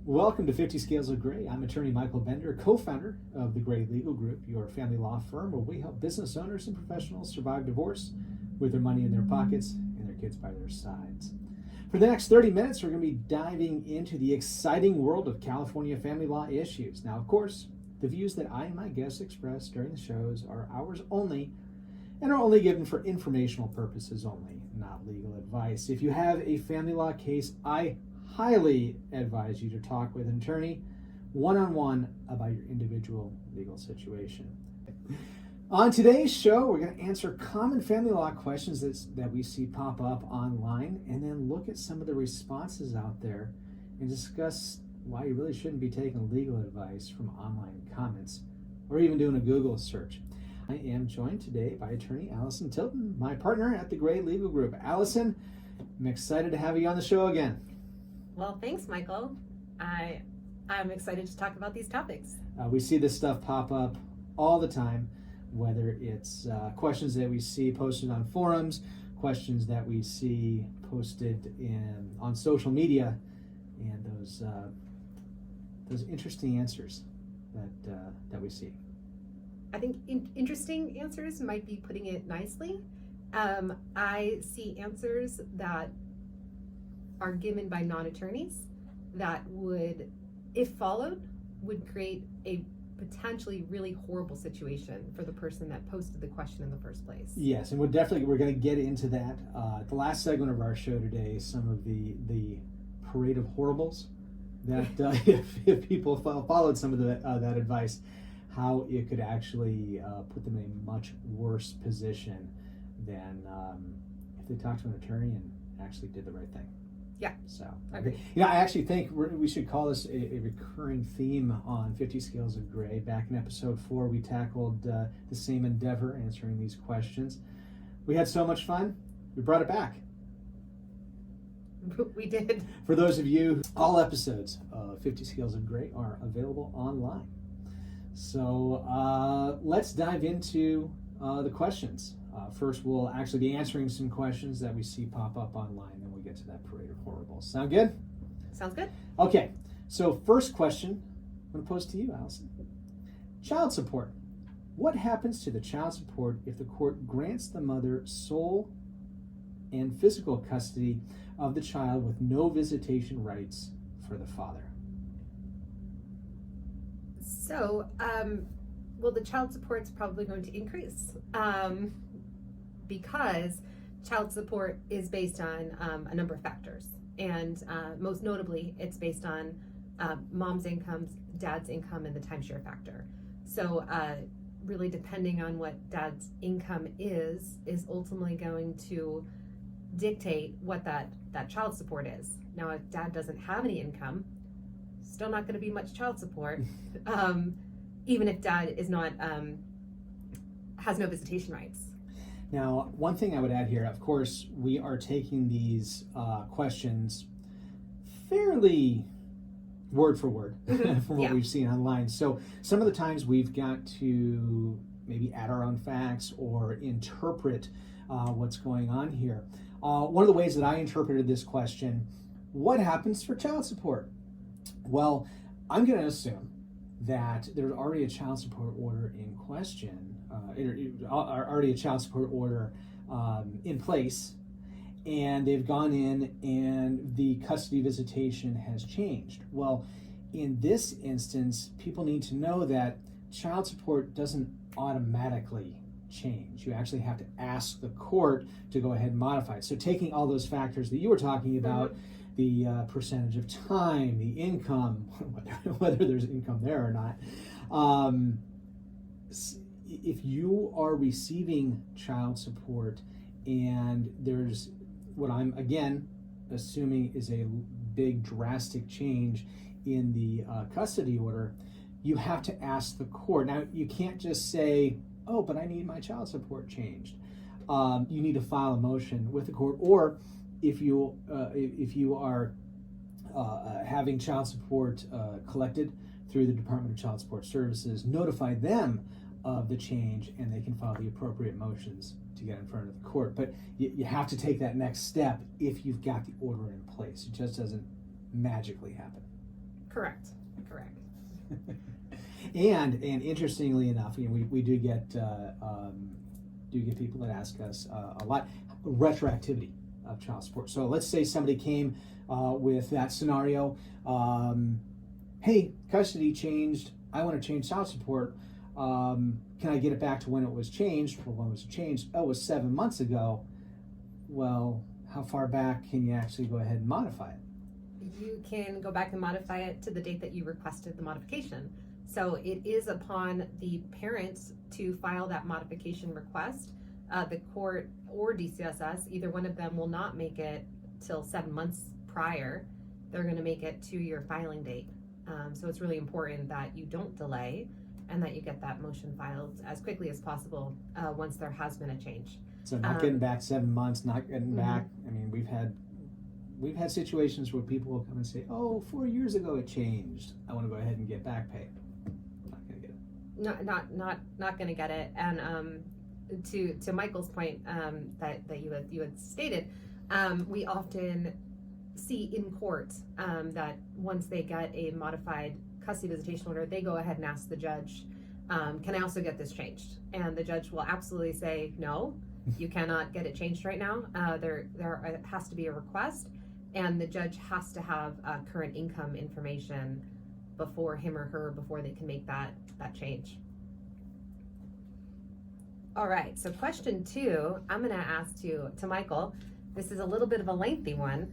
Welcome to 50 Scales of Gray. I'm attorney Michael Bender, co-founder of the Gray Legal Group, your family law firm where we help business owners and professionals survive divorce with their money in their pockets and their kids by their sides. For the next 30 minutes, we're going to be diving into the exciting world of California family law issues. Now, of course, the views that I and my guests express during the shows are ours only and are only given for informational purposes only, not legal advice. If you have a family law case, I highly advise you to talk with an attorney one-on-one about your individual legal situation. On today's show, we're going to answer common family law questions that we see pop up online, and then look at some of the responses out there and discuss why you really shouldn't be taking legal advice from online comments or even doing a Google search. I am joined today by attorney Allison Tilton, my partner at the Gray Legal Group. Allison, I'm excited to have you on the show again. Well, thanks, Michael. I'm excited to talk about these topics. We see this stuff pop up all the time, whether it's questions that we see posted on forums, questions that we see posted on social media, and those interesting answers that we see. I think interesting answers might be putting it nicely. I see answers that are given by non-attorneys that would, if followed, would create a potentially really horrible situation for the person that posted the question in the first place. Yes, and we're going to get into that. The last segment of our show today, some of the parade of horribles that if people followed some of that advice, how it could actually put them in a much worse position than if they talked to an attorney and actually did the right thing. Yeah. So, okay. I actually think we should call this a recurring theme on 50 Scales of Gray. Back in episode 4, we tackled the same endeavor, answering these questions. We had so much fun, we brought it back. We did. For those of you, all episodes of 50 Scales of Gray are available online. So let's dive into the questions. First, we'll actually be answering some questions that we see pop up online, and we'll get to that parade of horribles. Sound good? Sounds good. Okay, so first question I'm going to pose to you, Allison. Child support. What happens to the child support if the court grants the mother sole and physical custody of the child with no visitation rights for the father? So, well, the child support's probably going to increase because child support is based on a number of factors. And most notably, it's based on mom's income, dad's income, and the timeshare factor. So really depending on what dad's income is ultimately going to dictate what that child support is. Now, if dad doesn't have any income, still not going to be much child support, even if dad is not has no visitation rights. Now, one thing I would add here, of course, we are taking these questions fairly word for word from what we've seen online. So some of the times we've got to maybe add our own facts or interpret what's going on here. One of the ways that I interpreted this question, what happens for child support? Well, I'm going to assume that there's already a child support order in question, already a child support order in place, and they've gone in and the custody visitation has changed. Well, in this instance, people need to know that child support doesn't automatically change. You actually have to ask the court to go ahead and modify it. So taking all those factors that you were talking about, the percentage of time, the income, whether there's income there or not. If you are receiving child support and there's what I'm, again, assuming is a big drastic change in the custody order, you have to ask the court. Now, you can't just say, oh, but I need my child support changed. You need to file a motion with the court, or if you are having child support collected through the Department of Child Support Services, notify them of the change, and they can file the appropriate motions to get in front of the court. But you have to take that next step if you've got the order in place. It just doesn't magically happen. Correct. And interestingly enough, we do get people that ask us a lot retroactivity of child support. So let's say somebody came with that scenario. Hey, custody changed. I want to change child support. Can I get it back to when it was changed? Well, when was it changed? Oh, it was 7 months ago. Well, how far back can you actually go ahead and modify it? You can go back and modify it to the date that you requested the modification. So it is upon the parents to file that modification request. The court or DCSS, either one of them will not make it till 7 months prior. They're going to make it to your filing date. So it's really important that you don't delay and that you get that motion filed as quickly as possible once there has been a change. So not getting back 7 months, not getting back. I mean, we've had situations where people will come and say, "Oh, 4 years ago it changed. I want to go ahead and get back pay." Not gonna get it. Not gonna get it. And to Michael's point that you had stated, we often see in court that once they get a modified custody visitation order, they go ahead and ask the judge, "Can I also get this changed?" And the judge will absolutely say, "No, you cannot get it changed right now. There has to be a request, and the judge has to have current income information before they can make that change." All right, so question 2, I'm gonna ask to Michael. This is a little bit of a lengthy one.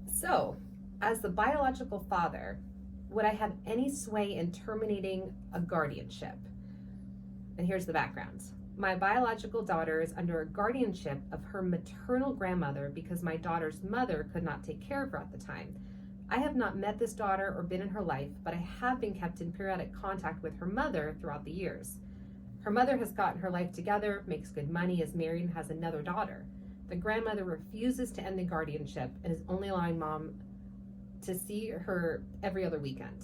So, as the biological father, would I have any sway in terminating a guardianship? And here's the background. My biological daughter is under a guardianship of her maternal grandmother because my daughter's mother could not take care of her at the time. I have not met this daughter or been in her life, but I have been kept in periodic contact with her mother throughout the years. Her mother has gotten her life together, makes good money, is married, and has another daughter. The grandmother refuses to end the guardianship and is only allowing mom to see her every other weekend.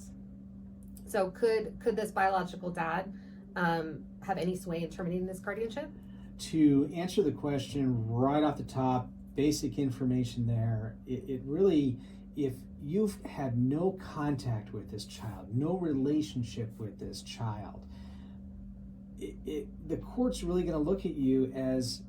So could this biological dad have any sway in terminating this guardianship? To answer the question right off the top, basic information there, it really, if you've had no contact with this child, no relationship with this child, the court's really going to look at you as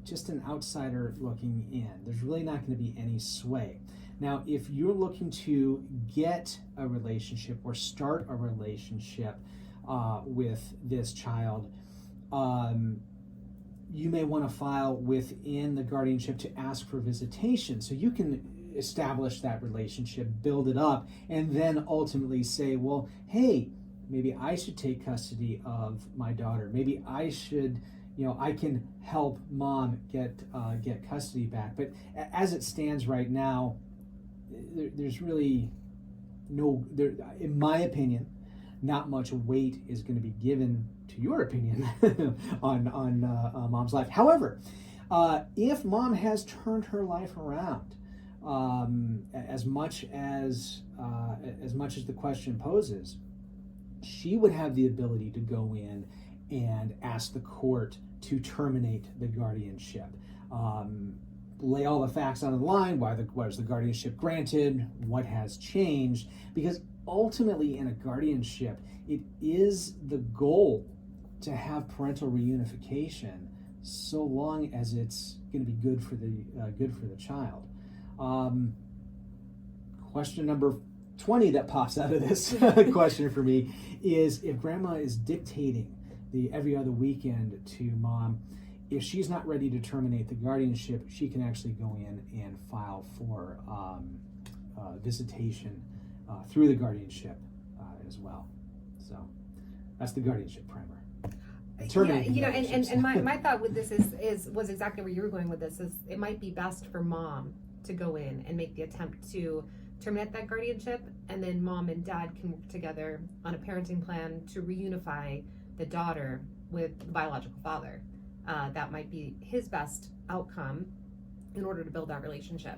just an outsider looking in. There's really not going to be any sway. Now, if you're looking to get a relationship or start a relationship with this child, you may want to file within the guardianship to ask for visitation, so you can establish that relationship, build it up, and then ultimately say, well, hey, maybe I should take custody of my daughter. Maybe I should, I can help mom get custody back. But as it stands right now, there's really in my opinion, not much weight is going to be given to your opinion on mom's life. However, if mom has turned her life around, as much as the question poses, she would have the ability to go in and ask the court to terminate the guardianship. Lay all the facts on the line. Why was the guardianship granted? What has changed? Because ultimately, in a guardianship, it is the goal to have parental reunification, so long as it's going to be good for the child. Question number 20 that pops out of this question for me is, if grandma is dictating the every other weekend to mom, if she's not ready to terminate the guardianship, she can actually go in and file for visitation through the guardianship as well. So that's the guardianship primer. My thought with this was exactly where you were going with this. Is it might be best for mom to go in and make the attempt to terminate that guardianship, and then mom and dad can work together on a parenting plan to reunify the daughter with the biological father. That might be his best outcome in order to build that relationship.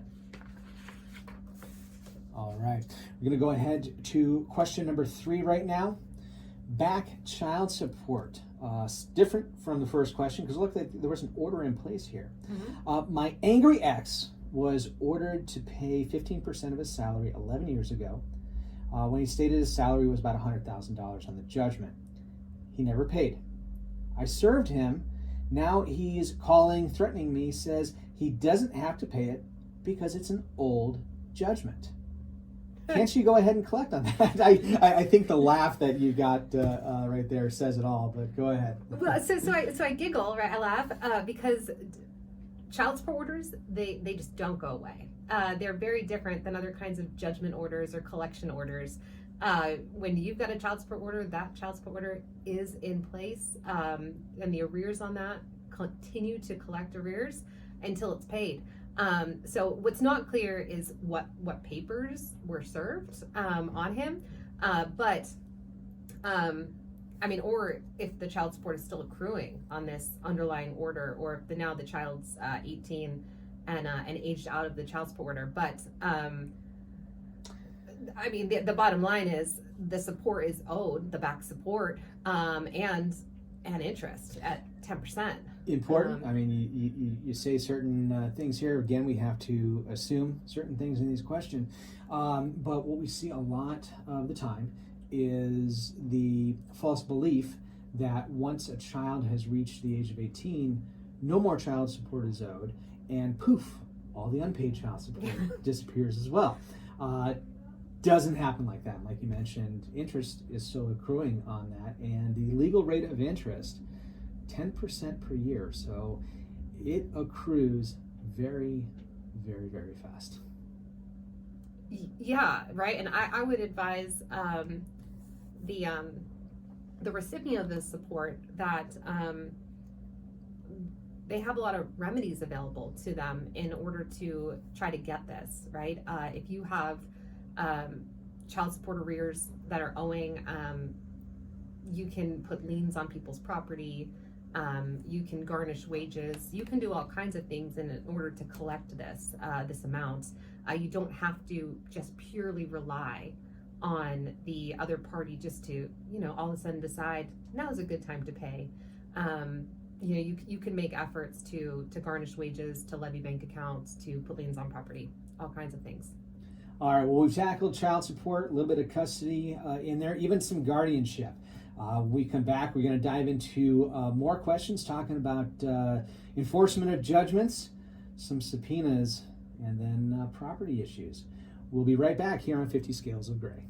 All right, we're going to go ahead to question number 3 right now. Back child support. Different from the first question, because it looked like there was an order in place here. Mm-hmm. My angry ex was ordered to pay 15% of his salary 11 years ago. when he stated his salary was about $100,000 on the judgment. He never paid. I served him. Now he's calling, threatening me, says he doesn't have to pay it because it's an old judgment. Can't you go ahead and collect on that? I think the laugh that you got right there says it all, but go ahead. Well, so I giggle, right? I laugh because child support orders, they just don't go away. They're very different than other kinds of judgment orders or collection orders. When you've got a child support order, that child support order is in place, and the arrears on that continue to collect arrears until it's paid. So what's not clear is what papers were served on him, or if the child support is still accruing on this underlying order, or if now the child's 18 and aged out of the child support order. But the bottom line is the support is owed, the back support, and interest at 10%. Important. You say certain things here. Again, we have to assume certain things in these questions. But what we see a lot of the time is the false belief that once a child has reached the age of 18, no more child support is owed, and poof, all the unpaid child support disappears as well. Doesn't happen like that. Like you mentioned, interest is still accruing on that, and the legal rate of interest, 10% per year. So it accrues very, very, very fast. Yeah, right. And I would advise the recipient of this support that they have a lot of remedies available to them in order to try to get this, right? If you have child support arrears that are owing, you can put liens on people's property, you can garnish wages, you can do all kinds of things in order to collect this amount. You don't have to just purely rely on the other party just to, all of a sudden decide now is a good time to pay. You can make efforts to garnish wages, to levy bank accounts, to put liens on property, all kinds of things. All right, well, we've tackled child support, a little bit of custody in there, even some guardianship. We come back, we're going to dive into more questions, talking about enforcement of judgments, some subpoenas, and then property issues. We'll be right back here on 50 Scales of Gray.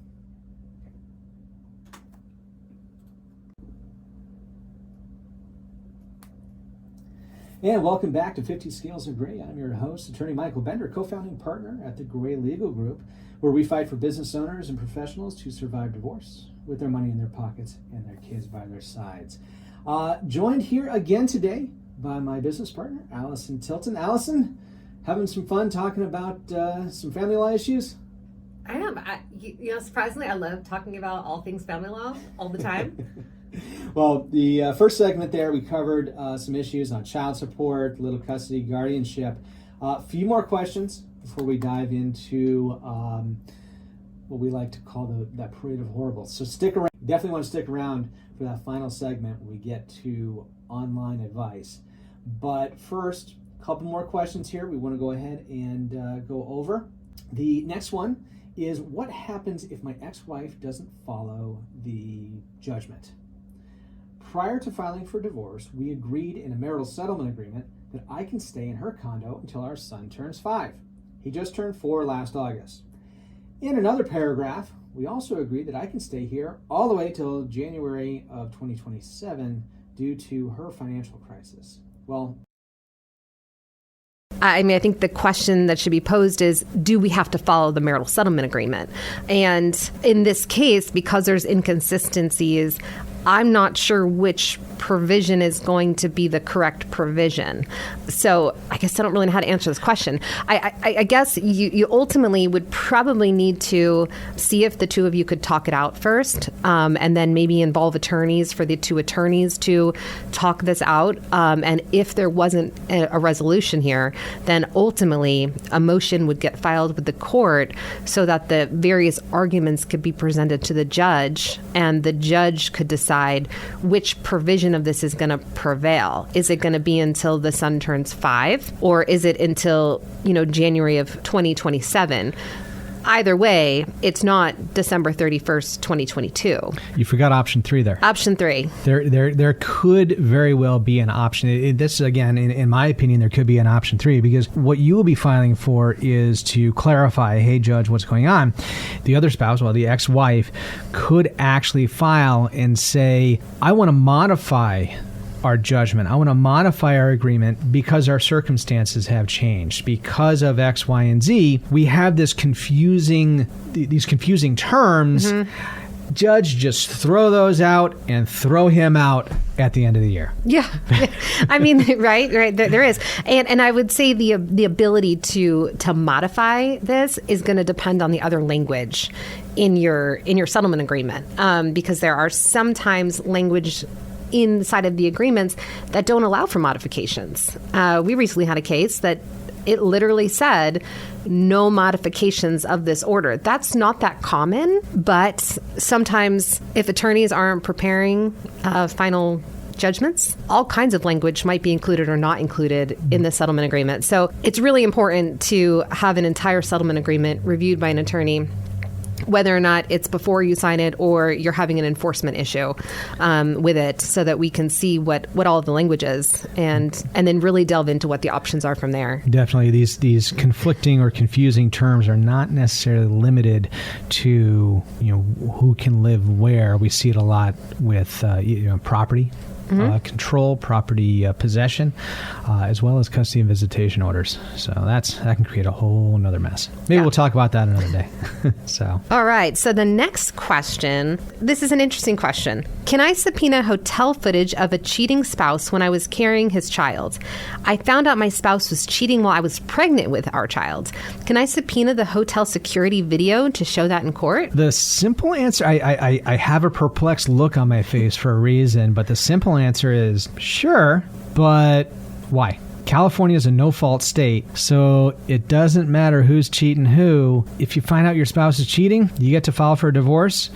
And welcome back to 50 Scales of Gray. I'm your host, Attorney Michael Bender, co-founding partner at the Gray Legal Group, where we fight for business owners and professionals to survive divorce with their money in their pockets and their kids by their sides. Joined here again today by my business partner, Allison Tilton. Allison, having some fun talking about some family law issues? I am. Surprisingly, I love talking about all things family law all the time. Well, the first segment there, we covered some issues on child support, little custody, guardianship. A few more questions before we dive into what we like to call that parade of horribles. So stick around. Definitely want to stick around for that final segment when we get to online advice. But first, a couple more questions here we want to go ahead and go over. The next one is, what happens if my ex-wife doesn't follow the judgment? Prior to filing for divorce, we agreed in a marital settlement agreement that I can stay in her condo until our son turns 5. He just turned 4 last August. In another paragraph, we also agreed that I can stay here all the way till January of 2027 due to her financial crisis. Well, I think the question that should be posed is, do we have to follow the marital settlement agreement? And in this case, because there's inconsistencies, I'm not sure which provision is going to be the correct provision. So I guess I don't really know how to answer this question. I guess you ultimately would probably need to see if the two of you could talk it out first, and then maybe involve attorneys for the two attorneys to talk this out. And if there wasn't a resolution here, then ultimately a motion would get filed with the court so that the various arguments could be presented to the judge, and the judge could decide which provision of this is going to prevail. Is it going to be until the son turns 5, or is it until January of 2027? either way, it's not December 31st, 2022. You forgot option 3 there. Option 3. There could very well be an option. This, again, in my opinion, there could be an option 3, because what you will be filing for is to clarify, hey, judge, what's going on? The other spouse, well, the ex-wife, could actually file and say, I want to modify our judgment. I want to modify our agreement because our circumstances have changed. Because of X, Y, and Z, we have these confusing terms. Judge, just throw those out and throw him out at the end of the year. Yeah. I mean, right. There is. And I would say the ability to modify this is going to depend on the other language in your settlement agreement. Because there are sometimes language inside of the agreements that don't allow for modifications. We recently had a case that it literally said no modifications of this order. That's not that common, but sometimes if attorneys aren't preparing final judgments, all kinds of language might be included or not included in the settlement agreement. So it's really important to have an entire settlement agreement reviewed by an attorney, whether or not it's before you sign it or you're having an enforcement issue with it, so that we can see what all of the language is and then really delve into what the options are from there. Definitely. These conflicting or confusing terms are not necessarily limited to, who can live where. We see it a lot with property. Control, property possession, as well as custody and visitation orders. So that can create a whole nother mess. Maybe we'll talk about that another day. So. All right. So the next question, this is an interesting question. Can I subpoena hotel footage of a cheating spouse when I was carrying his child? I found out my spouse was cheating while I was pregnant with our child. Can I subpoena the hotel security video to show that in court? The simple answer, I have a perplexed look on my face for a reason, but the simple answer is sure, but why? California is a no-fault state, so it doesn't matter who's cheating who. If you find out your spouse is cheating, you get to file for a divorce.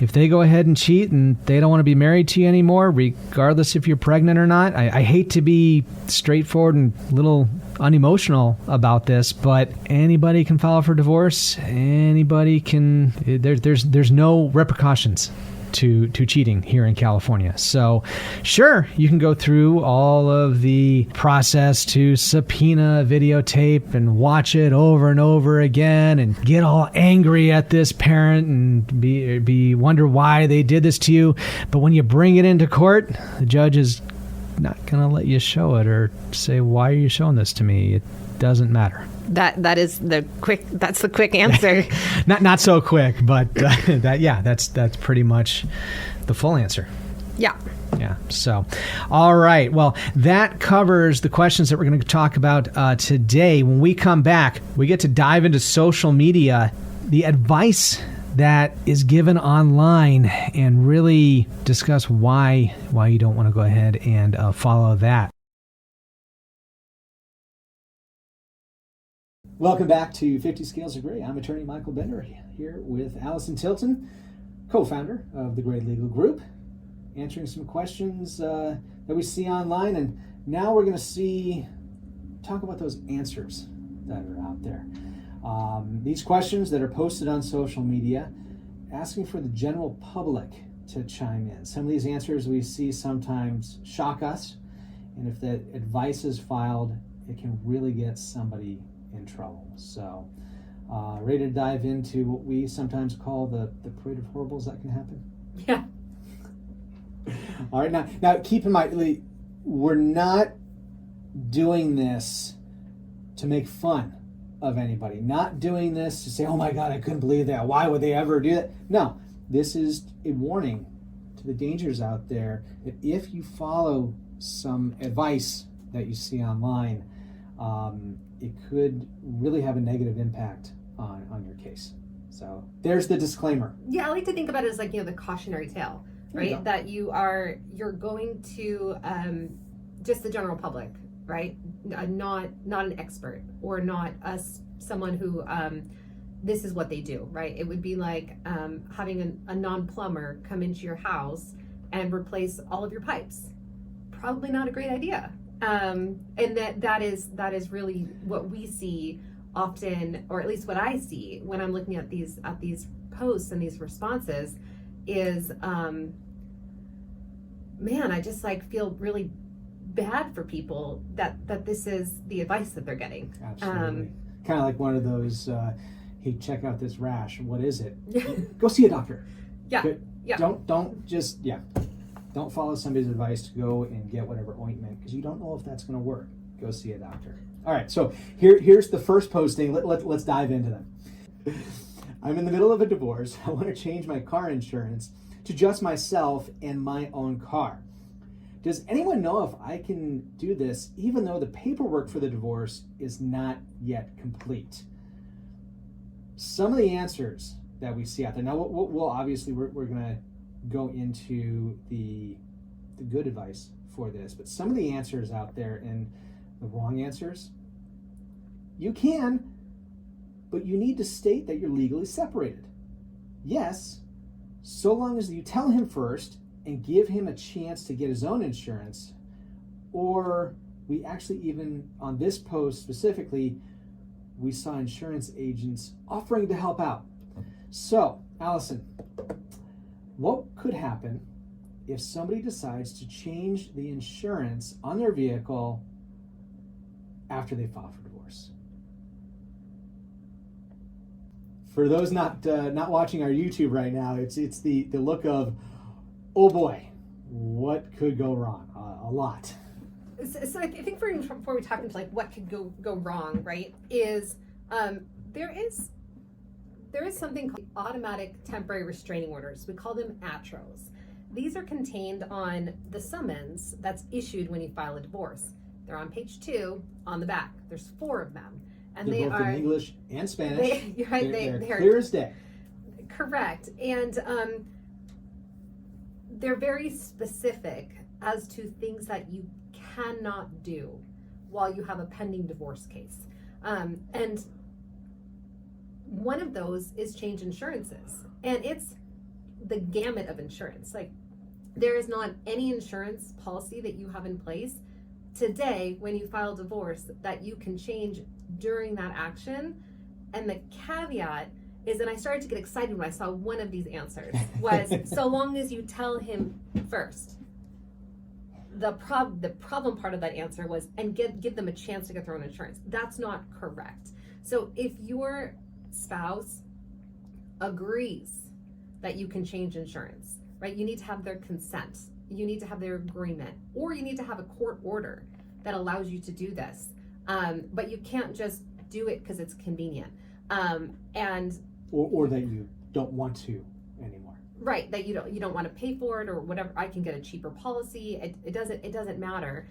If they go ahead and cheat and they don't want to be married to you anymore, regardless if you're pregnant or not, I hate to be straightforward and a little unemotional about this, but anybody can file for divorce. Anybody can. There's no repercussions to cheating here in California. So sure, you can go through all of the process to subpoena videotape and watch it over and over again and get all angry at this parent and be wonder why they did this to you. But when you bring it into court, the judge is not going to let you show it or say, why are you showing this to me? It doesn't matter. That's the quick answer. not so quick, but that's pretty much the full answer. Yeah. Yeah. So, all right. Well, that covers the questions that we're going to talk about today. When we come back, we get to dive into social media, the advice that is given online, and really discuss why you don't want to go ahead and follow that. Welcome back to 50 Scales of Gray. I'm attorney Michael Bender here with Allison Tilton, co-founder of the Gray Legal Group, answering some questions that we see online. And now we're going to talk about those answers that are out there. These questions that are posted on social media, asking for the general public to chime in. Some of these answers we see sometimes shock us, and if that advice is filed, it can really get somebody in trouble. So ready to dive into what we sometimes call the parade of horribles that can happen? Yeah. All right, now keep in mind, we're not doing this to make fun of anybody. Not doing this to say, oh my God, I couldn't believe that. Why would they ever do that? No, this is a warning to the dangers out there that if you follow some advice that you see online, it could really have a negative impact on your case. So there's the disclaimer. Yeah, I like to think about it as the cautionary tale, right? That you're going to just the general public, right? Not an expert or not someone who this is what they do, right? It would be like having a non-plumber come into your house and replace all of your pipes. Probably not a great idea. And that is really what we see often, or at least what I see when I'm looking at these posts and these responses, is man, I just like feel really bad for people that this is the advice that they're getting. Absolutely. Kind of like one of those, hey, check out this rash. What is it? Go see a doctor. Yeah. But Yeah. Don't follow somebody's advice to go and get whatever ointment, because you don't know if that's going to work. Go see a doctor. All right, so here's the first posting. Let's dive into them. I'm in the middle of a divorce. I want to change my car insurance to just myself and my own car. Does anyone know if I can do this even though the paperwork for the divorce is not yet complete? Some of the answers that we see out there. Now, we'll obviously, we're going to go into the good advice for this, but some of the answers out there and the wrong answers, you can, but you need to state that you're legally separated. Yes, so long as you tell him first and give him a chance to get his own insurance, or we actually, even on this post specifically, we saw insurance agents offering to help out. So, Allison, what could happen if somebody decides to change the insurance on their vehicle after they file for divorce? For those not watching our YouTube right now, it's the look of, oh boy, what could go wrong? A lot. So I think before we talk into like what could go wrong, right? Is there is something called automatic temporary restraining orders. We call them ATROs. These are contained on the summons that's issued when you file a divorce. They're on page 2 on the back. There's 4 of them, and They're they both are in English and Spanish. They're they're clear as day. Correct, and they're very specific as to things that you cannot do while you have a pending divorce case, and one of those is change insurances, and it's the gamut of insurance. Like, there is not any insurance policy that you have in place today when you file divorce that you can change during that action. And the caveat is, and I started to get excited when I saw one of these answers, was so long as you tell him first. The problem part of that answer was, and give them a chance to get their own insurance. That's not correct. So if your spouse agrees that you can change insurance, right, you need to have their consent, you need to have their agreement, or you need to have a court order that allows you to do this. But you can't just do it because it's convenient. And or that you don't want to anymore. Right, that you don't want to pay for it or whatever. I can get a cheaper policy. It doesn't matter.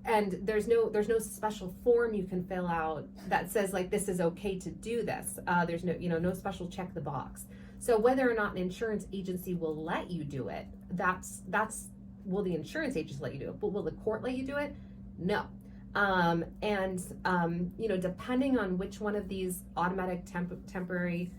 And there's no special form you can fill out that says like this is okay to do this. There's no special check the box. So whether or not an insurance agency will let you do it, that's will the insurance agency let you do it? But will the court let you do it? No. Depending on which one of these automatic temporary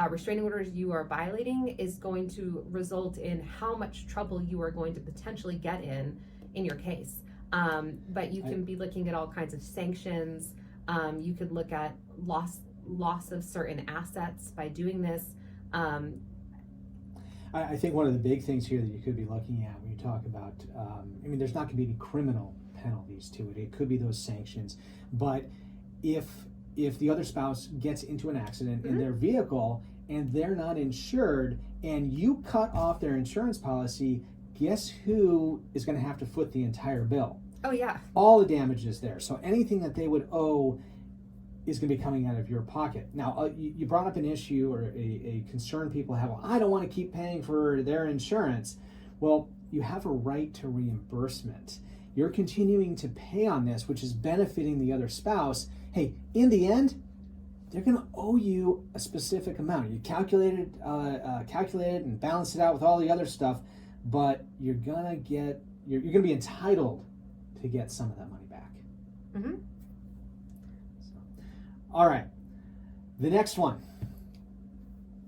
restraining orders you are violating is going to result in how much trouble you are going to potentially get in your case. But you can be looking at all kinds of sanctions. You could look at loss of certain assets by doing this. I think one of the big things here that you could be looking at when you talk about, there's not going to be any criminal penalties to it. It could be those sanctions. But if the other spouse gets into an accident in their vehicle and they're not insured and you cut off their insurance policy, guess who is going to have to foot the entire bill? Oh, yeah. All the damages there. So anything that they would owe is going to be coming out of your pocket. Now, you brought up an issue or a concern people have. Well, I don't want to keep paying for their insurance. Well, you have a right to reimbursement. You're continuing to pay on this, which is benefiting the other spouse. Hey, in the end, they're going to owe you a specific amount. You calculate it and balance it out with all the other stuff, but you're going to be entitled to get some of that money back. Mm-hmm. All right, the next one.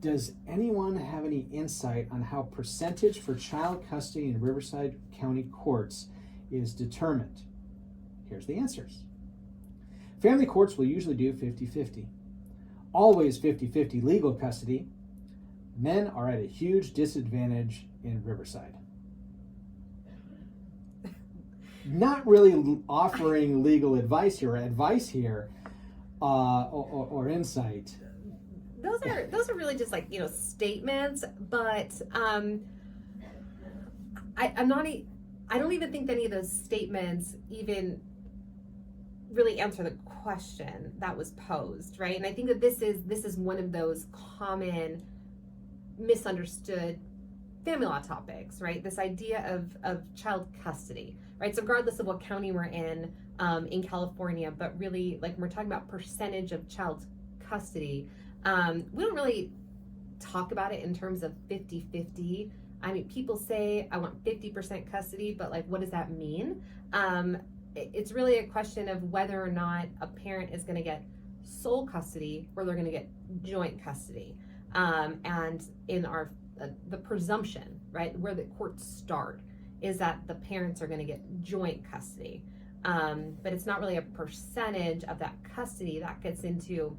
Does anyone have any insight on how percentage for child custody in Riverside County courts is determined? Here's the answers. Family courts will usually do 50-50. Always 50-50 legal custody. Men are at a huge disadvantage in Riverside. Not really offering legal advice here, or insight. Those are really just like, statements, but I don't even think any of those statements even really answer the question that was posed, right? And I think that this is one of those common misunderstood family law topics, right? This idea of child custody, right? So regardless of what county we're in California, but really, like, when we're talking about percentage of child custody, we don't really talk about it in terms of 50-50. I mean, people say, I want 50% custody, but like, what does that mean? It's really a question of whether or not a parent is going to get sole custody or they're going to get joint custody. And in the presumption, right, where the courts start, is that the parents are going to get joint custody. But it's not really a percentage of that custody that gets into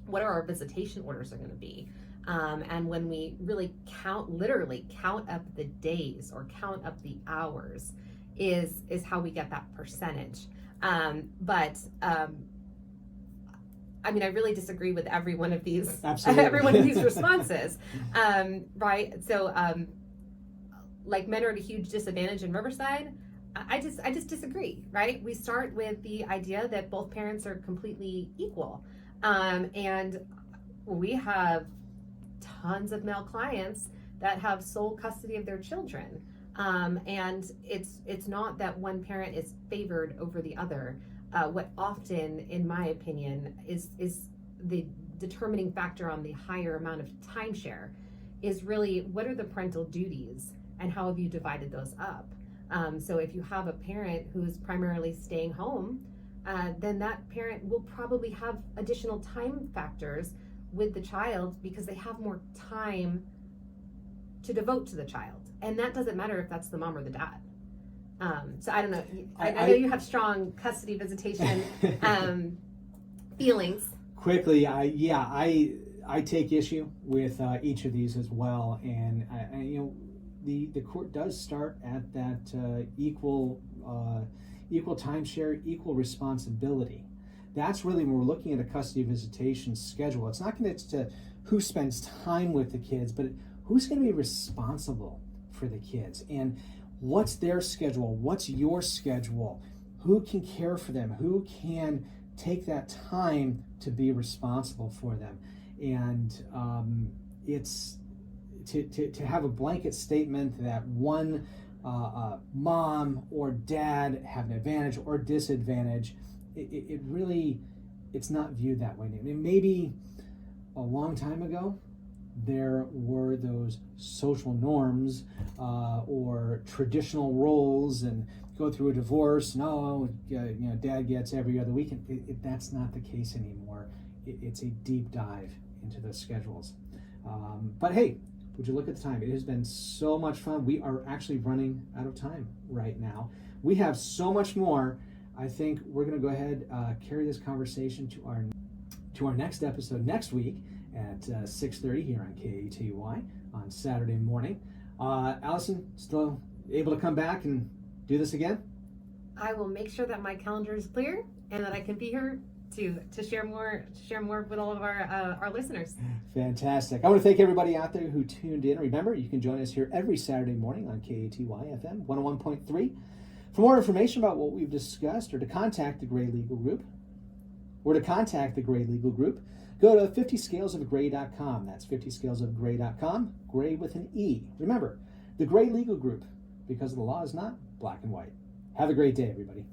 what our visitation orders are going to be. And when we really literally count up the days or count up the hours is how we get that percentage. I mean, I really disagree with every one of these, every one of these responses, right? So, like, men are at a huge disadvantage in Riverside. I just disagree, right? We start with the idea that both parents are completely equal, and we have tons of male clients that have sole custody of their children, and it's not that one parent is favored over the other. What often, in my opinion, is the determining factor on the higher amount of timeshare is really what are the parental duties and how have you divided those up. So if you have a parent who's primarily staying home, then that parent will probably have additional time factors with the child because they have more time to devote to the child. And that doesn't matter if that's the mom or the dad. So I don't know. I know you have strong custody visitation feelings. Quickly, I take issue with each of these as well, and the court does start at that equal timeshare, equal responsibility. That's really when we're looking at a custody visitation schedule. It's not going to who spends time with the kids, but who's going to be responsible for the kids, and what's their schedule, what's your schedule, who can care for them, who can take that time to be responsible for them. And it's to have a blanket statement that one mom or dad have an advantage or disadvantage, it really, it's not viewed that way. I mean, maybe a long time ago there were those social norms or traditional roles, and go through a divorce, dad gets every other weekend. That's not the case anymore. It's a deep dive into the schedules. But hey, would you look at the time? It has been so much fun. We are actually running out of time right now. We have so much more. I think we're going to go ahead carry this conversation to our next episode next week at 6:30 here on KATY on Saturday morning. Allison, still able to come back and do this again? I will make sure that my calendar is clear and that I can be here to share more with all of our listeners. Fantastic. I want to thank everybody out there who tuned in. Remember, you can join us here every Saturday morning on KATY FM 101.3. For more information about what we've discussed, or to contact the Gray Legal Group, go to 50scalesofgray.com. That's 50scalesofgray.com, Gray with an E. Remember, the Gray Legal Group, because the law is not black and white. Have a great day, everybody.